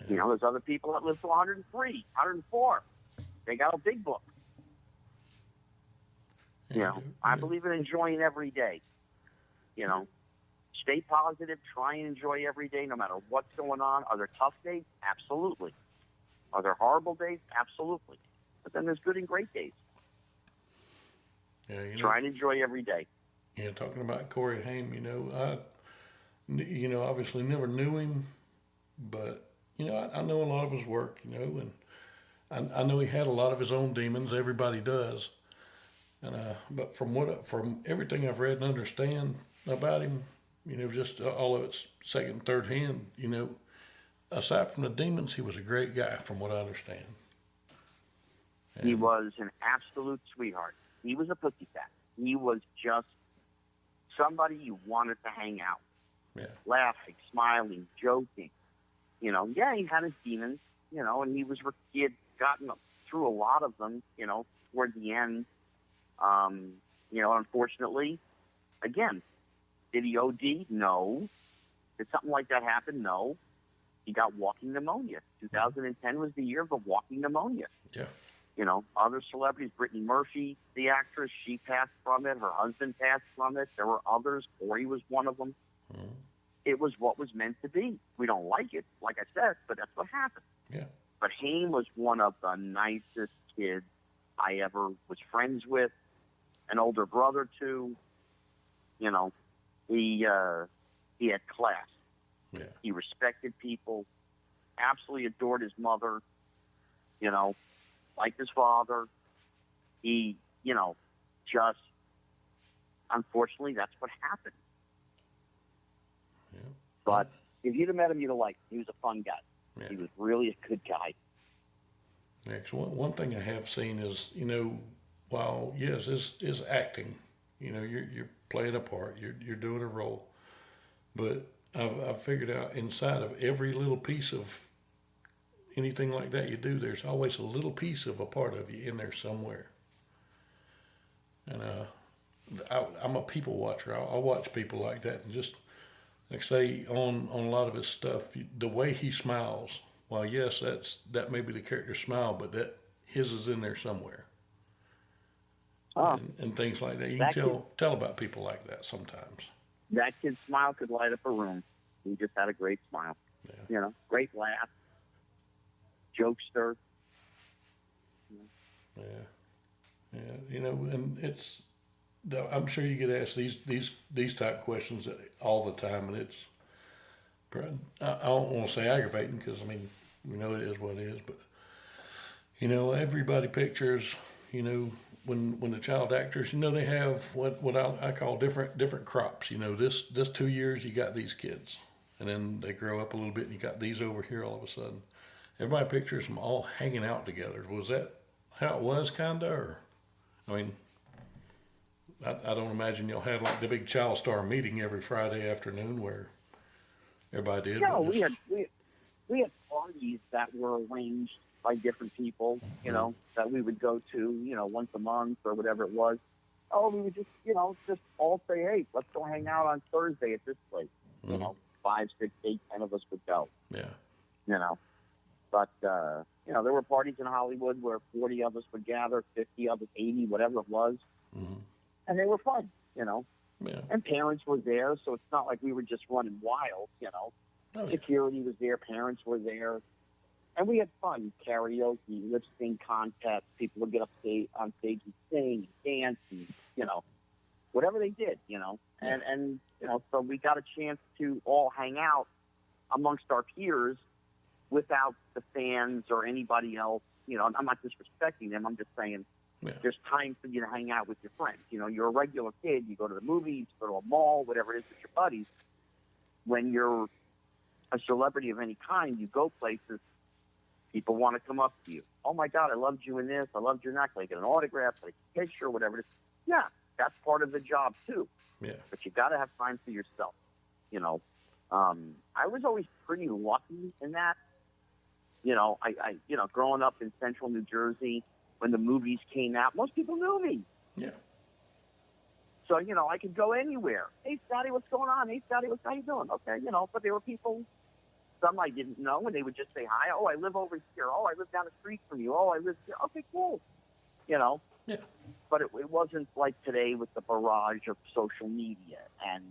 Speaker 1: Yeah.
Speaker 2: There's other people that live to 103, 104. They got a big book.
Speaker 1: Yeah.
Speaker 2: I believe in enjoying every day. Stay positive. Try and enjoy every day, no matter what's going on. Are there tough days? Absolutely. Are there horrible days? Absolutely. But then there's good and great days.
Speaker 1: Yeah,
Speaker 2: try and enjoy every day.
Speaker 1: Yeah, talking about Corey Haim, I obviously never knew him, but, I know a lot of his work, and I know he had a lot of his own demons. Everybody does. And but from everything I've read and understand about him, just all of it's second, third hand, aside from the demons, he was a great guy from what I understand. And
Speaker 2: he was an absolute sweetheart. He was a pussycat. He was just somebody you wanted to hang out.
Speaker 1: Yeah.
Speaker 2: Laughing, smiling, joking. He had his demons, and he had gotten through a lot of them, toward the end. Unfortunately, again, did he OD? No. Did something like that happen? No. He got walking pneumonia. 2010 was the year of the walking pneumonia.
Speaker 1: Yeah.
Speaker 2: Other celebrities, Brittany Murphy, the actress, she passed from it. Her husband passed from it. There were others. Corey was one of them.
Speaker 1: Mm-hmm.
Speaker 2: It was what was meant to be. We don't like it, like I said, but that's what happened.
Speaker 1: Yeah.
Speaker 2: But Haim was one of the nicest kids I ever was friends with. An older brother, too. He had class.
Speaker 1: Yeah.
Speaker 2: He respected people, absolutely adored his mother, liked his father. He, just, unfortunately, that's what happened.
Speaker 1: Yeah.
Speaker 2: But if you'd have met him, you'd have liked him. He was a fun guy.
Speaker 1: Yeah.
Speaker 2: He was really a good guy.
Speaker 1: Next, one thing I have seen is, while, yes, is acting. You're playing a part. You're doing a role. But I've figured out inside of every little piece of anything like that you do, there's always a little piece of a part of you in there somewhere. And I'm a people watcher. I'll watch people like that, and just like say on a lot of his stuff, the way he smiles. Well, yes, that may be the character's smile, but that his is in there somewhere. And things like that. You can tell about people like that sometimes.
Speaker 2: That kid's smile could light up a room. He just had a great smile. Yeah. You know, great laugh, jokester.
Speaker 1: Yeah, yeah. You know, and it's. I'm sure you get asked these type of questions all the time, and it's. I don't want to say aggravating because I mean, you know, it is what it is, but you know, everybody pictures. You know, when the child actors, you know, they have what I call different crops. You know, this 2 years you got these kids, and then they grow up a little bit, and you got these over here all of a sudden. Everybody pictures them all hanging out together. Was that how it was, kinda? Or, I mean, I don't imagine you'll have like the big child star meeting every Friday afternoon where everybody did.
Speaker 2: No, we had parties that were arranged by different people, you know, that we would go to, you know, once a month or whatever it was. Oh, we would just, you know, just all say, hey, let's go hang out on Thursday at this place. You know, 5, 6, 8, 10 of us would go.
Speaker 1: Yeah.
Speaker 2: You know, but, you know, there were parties in Hollywood where 40 of us would gather, 50 of us, 80, whatever it was. And they were fun, you know.
Speaker 1: Yeah.
Speaker 2: And parents were there, so it's not like we were just running wild, you know. Oh, security was there, parents were there. And we had fun, karaoke, lip sync contests. People would get up on stage and sing, and dance, and, you know, whatever they did, you know. And you know, so we got a chance to all hang out amongst our peers without the fans or anybody else. You know, I'm not disrespecting them. I'm just saying there's time for you to hang out with your friends. You know, you're a regular kid. You go to the movies, go to a mall, whatever it is with your buddies. When you're a celebrity of any kind, you go places. People want to come up to you. Oh, my God, I loved you in this. I loved your neck. Like an autograph, like a picture, whatever it is. Yeah, that's part of the job, too.
Speaker 1: Yeah.
Speaker 2: But you got to have time for yourself. You know, I was always pretty lucky in that. You know, I you know, growing up in central New Jersey, when the movies came out, most people knew me.
Speaker 1: Yeah.
Speaker 2: So, you know, I could go anywhere. Hey, Scotty, what's going on? Hey, Scotty, how you doing? Okay, you know, but there were people, some I didn't know, and they would just say hi. Oh, I live over here. Oh, I live down the street from you. Oh, I live here. Okay, cool. You know?
Speaker 1: Yeah.
Speaker 2: But it wasn't like today with the barrage of social media and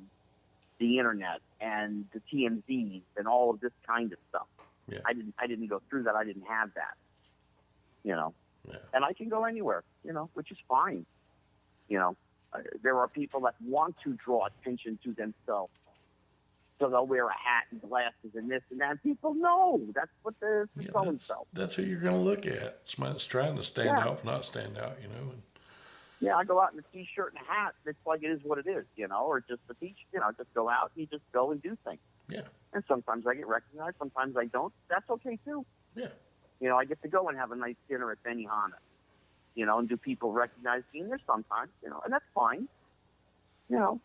Speaker 2: the internet and the TMZs and all of this kind of stuff.
Speaker 1: Yeah.
Speaker 2: I didn't go through that. I didn't have that. You know?
Speaker 1: Yeah.
Speaker 2: And I can go anywhere, you know, which is fine. You know? There are people that want to draw attention to themselves. So they'll wear a hat and glasses and this and that. People know that's what they're showing themselves.
Speaker 1: That's who you're going to look at. Somebody's trying to stand out, not stand out, you know.
Speaker 2: Yeah, I go out in a T-shirt and a hat. It's like it is what it is, you know, or just a T-shirt, you know, just go out and you just go and do things.
Speaker 1: Yeah.
Speaker 2: And sometimes I get recognized, sometimes I don't. That's okay, too.
Speaker 1: Yeah.
Speaker 2: You know, I get to go and have a nice dinner at Benihana, you know, and do people recognize me in there sometimes, you know, and that's fine, you know.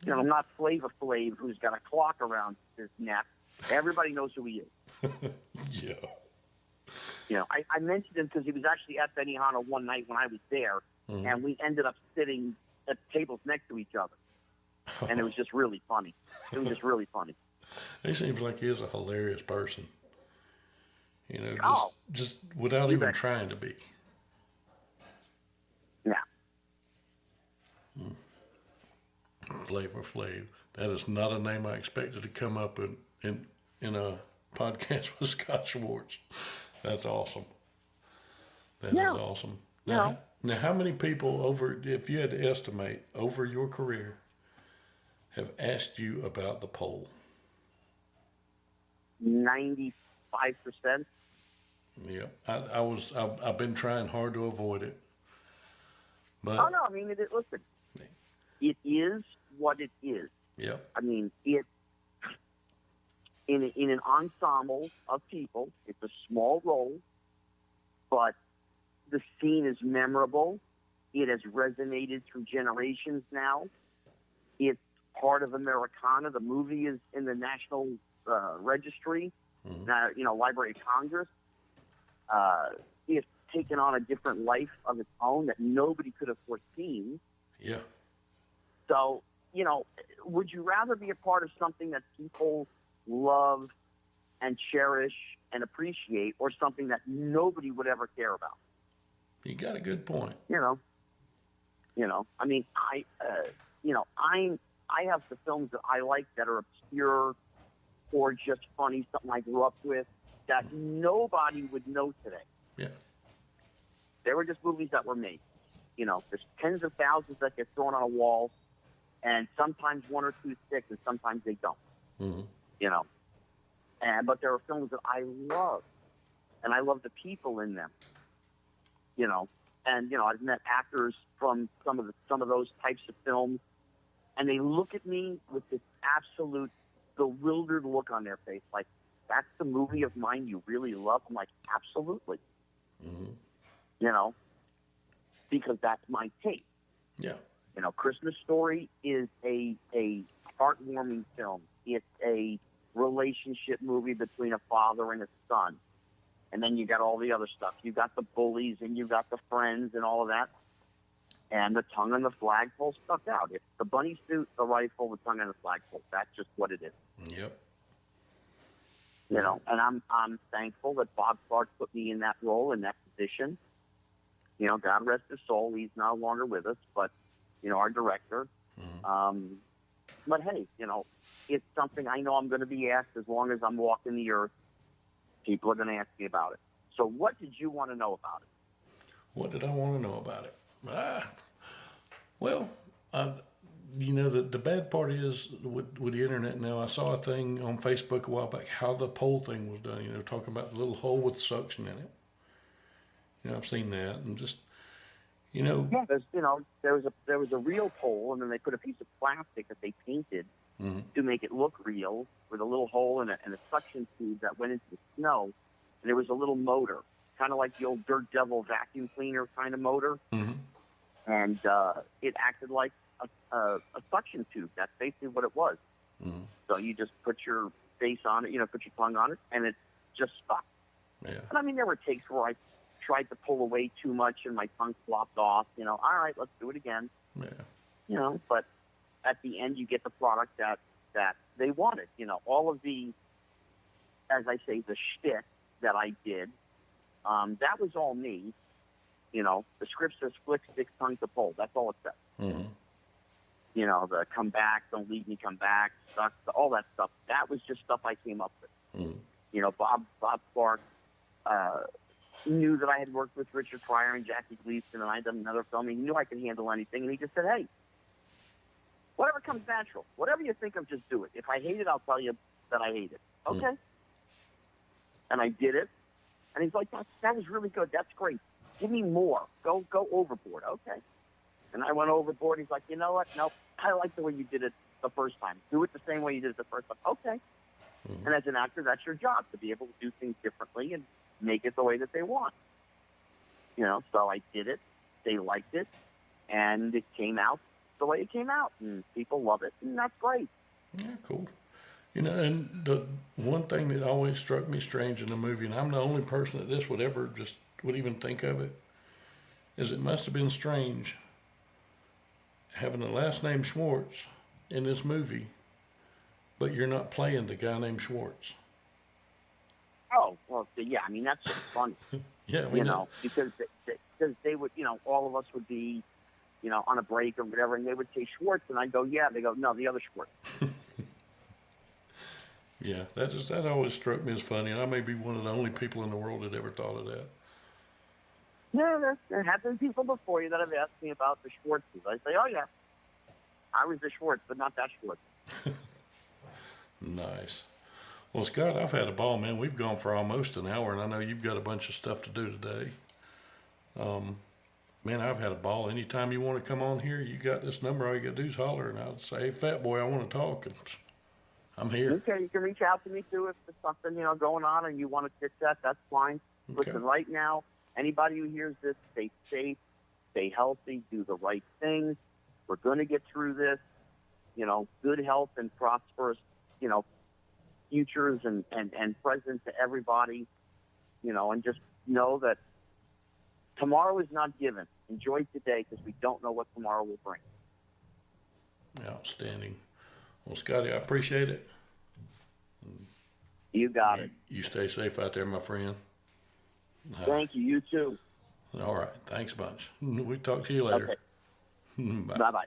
Speaker 2: You know, I'm not Flavor Flav who's got a clock around his neck. Everybody knows who he is.
Speaker 1: Yeah.
Speaker 2: You know, I mentioned him because he was actually at Benihana one night when I was there, and we ended up sitting at tables next to each other. And it was just really funny. It was just really funny.
Speaker 1: He seems like he is a hilarious person. You know, just without even trying to be.
Speaker 2: Yeah.
Speaker 1: Flavor Flav. That is not a name I expected to come up in a podcast with Scott Schwartz. That's awesome. That is awesome. Now, how many people if you had to estimate, over your career, have asked you about the poll?
Speaker 2: 95%.
Speaker 1: Yeah, I've been trying hard to avoid it. But
Speaker 2: no, I mean, listen, it is what it is.
Speaker 1: Yeah.
Speaker 2: I mean, in an ensemble of people, it's a small role, but the scene is memorable. It has resonated through generations now. It's part of Americana. The movie is in the National Registry, you know, Library of Congress. It's taken on a different life of its own that nobody could have foreseen.
Speaker 1: Yeah.
Speaker 2: So, you know, would you rather be a part of something that people love and cherish and appreciate, or something that nobody would ever care about?
Speaker 1: You got a good point.
Speaker 2: You know, I mean, I have the films that I like that are obscure or just funny, something I grew up with that nobody would know today.
Speaker 1: Yeah.
Speaker 2: They were just movies that were made. There's tens of thousands that get thrown on a wall, and sometimes one or two stick, and sometimes they don't.
Speaker 1: Mm-hmm.
Speaker 2: But there are films that I love, and I love the people in them. And I've met actors from some of those types of films, and they look at me with this absolute bewildered look on their face, like, that's the movie of mine you really love? I'm like, absolutely.
Speaker 1: Mm-hmm.
Speaker 2: Because that's my take.
Speaker 1: Yeah.
Speaker 2: Christmas Story is a heartwarming film. It's a relationship movie between a father and a son. And then you got all the other stuff. You got the bullies and you got the friends and all of that. And the tongue on the flagpole stuck out. It's the bunny suit, the rifle, the tongue on the flagpole. That's just what it is.
Speaker 1: Yep.
Speaker 2: And I'm thankful that Bob Clark put me in that role, in that position. God rest his soul. He's no longer with us, but, our director.
Speaker 1: Mm-hmm.
Speaker 2: But hey, it's something I know I'm going to be asked as long as I'm walking the earth. People are going to ask me about it. So what did you want to know about it?
Speaker 1: What did I want to know about it? The bad part is with the internet now, I saw a thing on Facebook a while back, how the poll thing was done, talking about the little hole with suction in it. I've seen that, and just,
Speaker 2: Yeah, there was a real pole, and then they put a piece of plastic that they painted
Speaker 1: mm-hmm.
Speaker 2: to make it look real, with a little hole and a suction tube that went into the snow, and there was a little motor, kind of like the old Dirt Devil vacuum cleaner kind of motor,
Speaker 1: mm-hmm.
Speaker 2: and it acted like a suction tube. That's basically what it was.
Speaker 1: Mm-hmm.
Speaker 2: So you just put your face on it, put your tongue on it, and it just stuck.
Speaker 1: Yeah.
Speaker 2: And there were takes where I tried to pull away too much and my tongue flopped off. All right, let's do it again.
Speaker 1: Yeah.
Speaker 2: But at the end, you get the product that they wanted. All of the, as I say, the shtick that I did, that was all me. The script says flick, stick, tongue to pull. That's all it says.
Speaker 1: Mm-hmm.
Speaker 2: The come back, don't leave me, come back, stuck, all that stuff. That was just stuff I came up with.
Speaker 1: Mm-hmm.
Speaker 2: Bob Clark knew that I had worked with Richard Pryor and Jackie Gleason, and I'd done another film. He knew I could handle anything, and he just said, hey, whatever comes natural, whatever you think of, just do it. If I hate it, I'll tell you that I hate it. Okay?
Speaker 1: Mm-hmm.
Speaker 2: And I did it, and he's like, that was really good. That's great. Give me more. Go overboard. Okay. And I went overboard. He's like, you know what? Nope. I like the way you did it the first time. Do it the same way you did it the first time. Okay.
Speaker 1: Mm-hmm.
Speaker 2: And as an actor, that's your job, to be able to do things differently and make it the way that they want. So I did it. They liked it. And it came out the way it came out. And people love it. And that's great.
Speaker 1: Yeah, cool. And the one thing that always struck me strange in the movie, and I'm the only person that this would ever just would even think of it, is it must have been strange having the last name Schwartz in this movie, but you're not playing the guy named Schwartz.
Speaker 2: Oh, well, yeah, that's just funny.
Speaker 1: Yeah,
Speaker 2: because they would, all of us would be, on a break or whatever, and they would say Schwartz, and I'd go, yeah. They go, no, the other Schwartz.
Speaker 1: Yeah, that always struck me as funny, and I may be one of the only people in the world that ever thought of that.
Speaker 2: Yeah, there have been people before you that have asked me about the Schwartzes. I say, oh, yeah, I was the Schwartz, but not that Schwartz.
Speaker 1: Nice. Well, Scott, I've had a ball, man. We've gone for almost an hour, and I know you've got a bunch of stuff to do today. Man, I've had a ball. Anytime you want to come on here, you got this number. All you got to do is holler, and I'll say, hey, fat boy, I want to talk, and I'm here.
Speaker 2: Okay, you can reach out to me, too, if there's something, going on and you want to chit-chat. That's fine.
Speaker 1: Okay.
Speaker 2: Listen, right now, anybody who hears this, stay safe, stay healthy, do the right things. We're going to get through this. Good health and prosperous, futures and presents to everybody, and just know that tomorrow is not given. Enjoy today because we don't know what tomorrow will bring.
Speaker 1: Outstanding. Well, Scotty, I appreciate it.
Speaker 2: You got it.
Speaker 1: You stay safe out there, my friend.
Speaker 2: Thank you. You too.
Speaker 1: All right. Thanks a bunch. We'll talk to you later.
Speaker 2: Okay.
Speaker 1: Bye.
Speaker 2: Bye-bye.